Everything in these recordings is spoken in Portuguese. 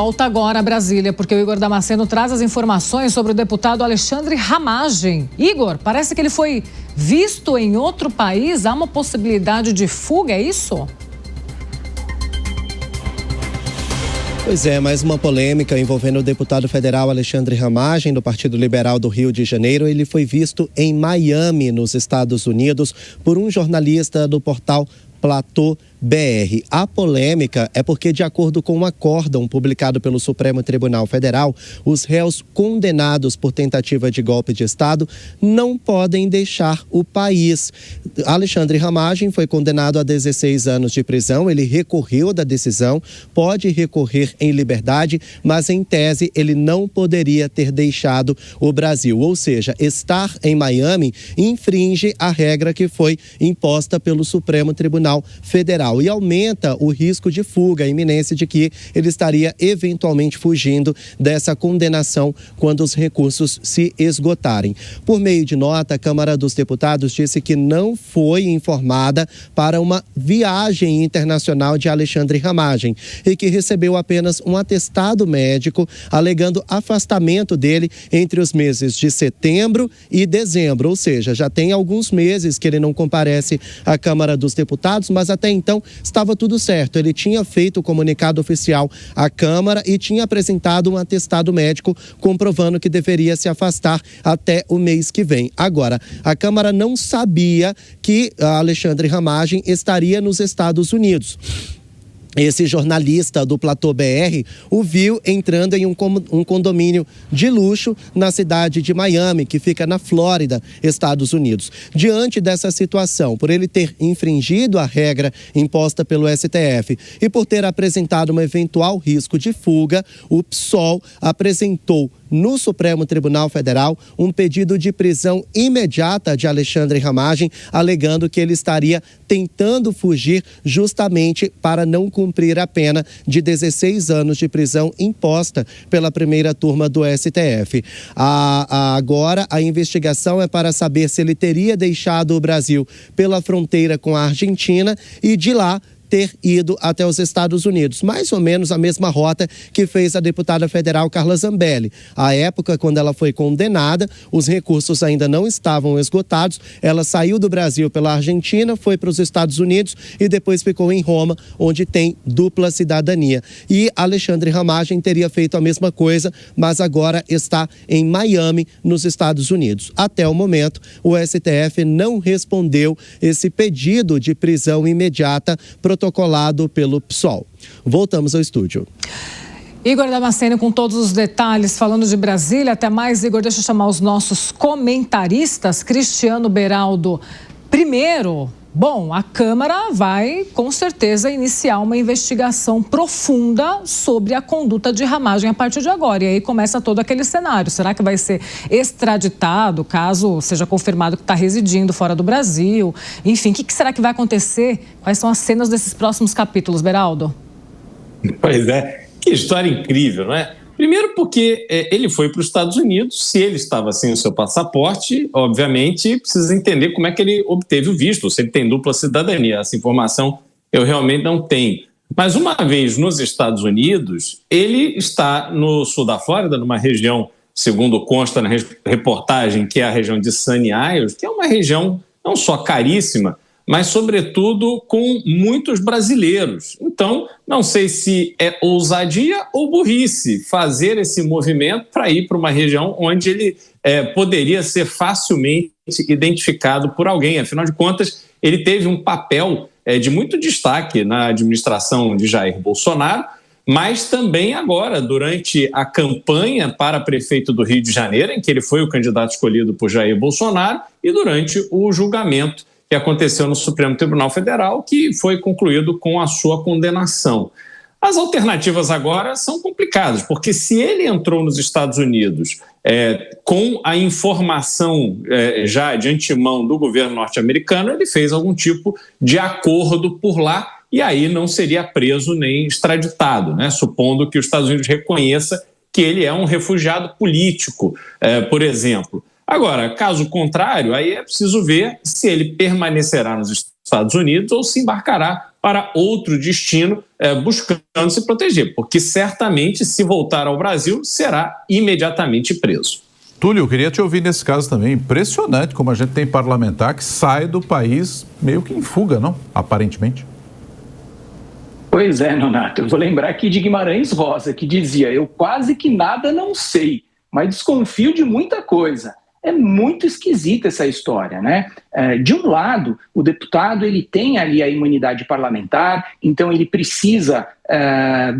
Volta agora a Brasília, porque o Igor Damasceno traz as informações sobre o deputado Alexandre Ramagem. Igor, parece que ele foi visto em outro país. Há uma possibilidade de fuga, é isso? Pois é, mais uma polêmica envolvendo o deputado federal Alexandre Ramagem, do Partido Liberal do Rio de Janeiro. Ele foi visto em Miami, nos Estados Unidos, por um jornalista do portal Platô BR. A polêmica é porque, de acordo com um acórdão publicado pelo Supremo Tribunal Federal, os réus condenados por tentativa de golpe de Estado não podem deixar o país. Alexandre Ramagem foi condenado a 16 anos de prisão. Ele recorreu da decisão, pode recorrer em liberdade, mas em tese ele não poderia ter deixado o Brasil. Ou seja, estar em Miami infringe a regra que foi imposta pelo Supremo Tribunal Federal e aumenta o risco de fuga, a iminência de que ele estaria eventualmente fugindo dessa condenação quando os recursos se esgotarem. Por meio de nota, a Câmara dos Deputados disse que não foi informada para uma viagem internacional de Alexandre Ramagem e que recebeu apenas um atestado médico alegando afastamento dele entre os meses de setembro e dezembro, ou seja, já tem alguns meses que ele não comparece à Câmara dos Deputados, mas até então estava tudo certo. Ele tinha feito o comunicado oficial à Câmara e tinha apresentado um atestado médico comprovando que deveria se afastar até o mês que vem. Agora, a Câmara não sabia que Alexandre Ramagem estaria nos Estados Unidos. Esse jornalista do Platô BR o viu entrando em um condomínio de luxo na cidade de Miami, que fica na Flórida, Estados Unidos. Diante dessa situação, por ele ter infringido a regra imposta pelo STF e por ter apresentado um eventual risco de fuga, o PSOL apresentou no Supremo Tribunal Federal um pedido de prisão imediata de Alexandre Ramagem, alegando que ele estaria tentando fugir justamente para não cumprir a pena de 16 anos de prisão imposta pela primeira turma do STF. Agora, a investigação é para saber se ele teria deixado o Brasil pela fronteira com a Argentina e de lá ter ido até os Estados Unidos, mais ou menos a mesma rota que fez a deputada federal Carla Zambelli. À época, quando ela foi condenada, os recursos ainda não estavam esgotados, ela saiu do Brasil pela Argentina, foi para os Estados Unidos e depois ficou em Roma, onde tem dupla cidadania. E Alexandre Ramagem teria feito a mesma coisa, mas agora está em Miami, nos Estados Unidos. Até o momento, o STF não respondeu esse pedido de prisão imediata protocolado pelo PSOL. Voltamos ao estúdio. Igor Damasceno com todos os detalhes, falando de Brasília. Até mais, Igor. Deixa eu chamar os nossos comentaristas. Cristiano Beraldo, primeiro. Bom, a Câmara vai, com certeza, iniciar uma investigação profunda sobre a conduta de Ramagem a partir de agora. E aí começa todo aquele cenário. Será que vai ser extraditado, caso seja confirmado que está residindo fora do Brasil? Enfim, o que será que vai acontecer? Quais são as cenas desses próximos capítulos, Beraldo? Pois é, que história incrível, não é? Primeiro porque ele foi para os Estados Unidos, se ele estava sem o seu passaporte, obviamente precisa entender como é que ele obteve o visto, se ele tem dupla cidadania. Essa informação eu realmente não tenho. Mas uma vez nos Estados Unidos, ele está no sul da Flórida, numa região, segundo consta na reportagem, que é a região de Sunny Isles, que é uma região não só caríssima, mas, sobretudo, com muitos brasileiros. Então, não sei se é ousadia ou burrice fazer esse movimento para ir para uma região onde ele poderia ser facilmente identificado por alguém. Afinal de contas, ele teve um papel de muito destaque na administração de Jair Bolsonaro, mas também agora, durante a campanha para prefeito do Rio de Janeiro, em que ele foi o candidato escolhido por Jair Bolsonaro, e durante o julgamento que aconteceu no Supremo Tribunal Federal, que foi concluído com a sua condenação. As alternativas agora são complicadas, porque se ele entrou nos Estados Unidos com a informação já de antemão do governo norte-americano, ele fez algum tipo de acordo por lá e aí não seria preso nem extraditado, né? Supondo que os Estados Unidos reconheça que ele é um refugiado político, por exemplo. Agora, caso contrário, aí é preciso ver se ele permanecerá nos Estados Unidos ou se embarcará para outro destino, buscando se proteger, porque certamente, se voltar ao Brasil, será imediatamente preso. Túlio, eu queria te ouvir nesse caso também. Impressionante como a gente tem parlamentar que sai do país meio que em fuga, não? Aparentemente. Pois é, Nonato. Eu vou lembrar aqui de Guimarães Rosa, que dizia: eu quase que nada não sei, mas desconfio de muita coisa. É muito esquisita essa história, né? De um lado, o deputado ele tem ali a imunidade parlamentar, então ele precisa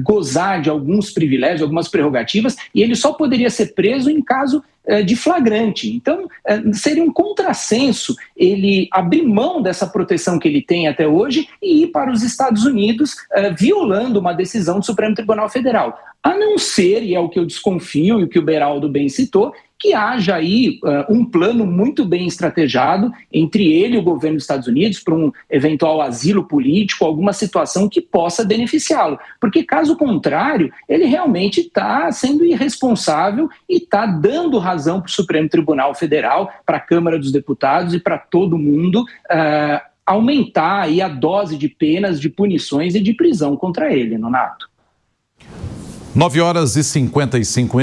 gozar de alguns privilégios, algumas prerrogativas, e ele só poderia ser preso em caso de flagrante. Então, seria um contrassenso ele abrir mão dessa proteção que ele tem até hoje e ir para os Estados Unidos violando uma decisão do Supremo Tribunal Federal. A não ser, e é o que eu desconfio e o que o Beraldo bem citou, que haja aí um plano muito bem estrategado entre ele e o governo dos Estados Unidos para um eventual asilo político, alguma situação que possa beneficiá-lo. Porque, caso contrário, ele realmente está sendo irresponsável e está dando razão para o Supremo Tribunal Federal, para a Câmara dos Deputados e para todo mundo aumentar aí a dose de penas, de punições e de prisão contra ele, Nonato. 9h55.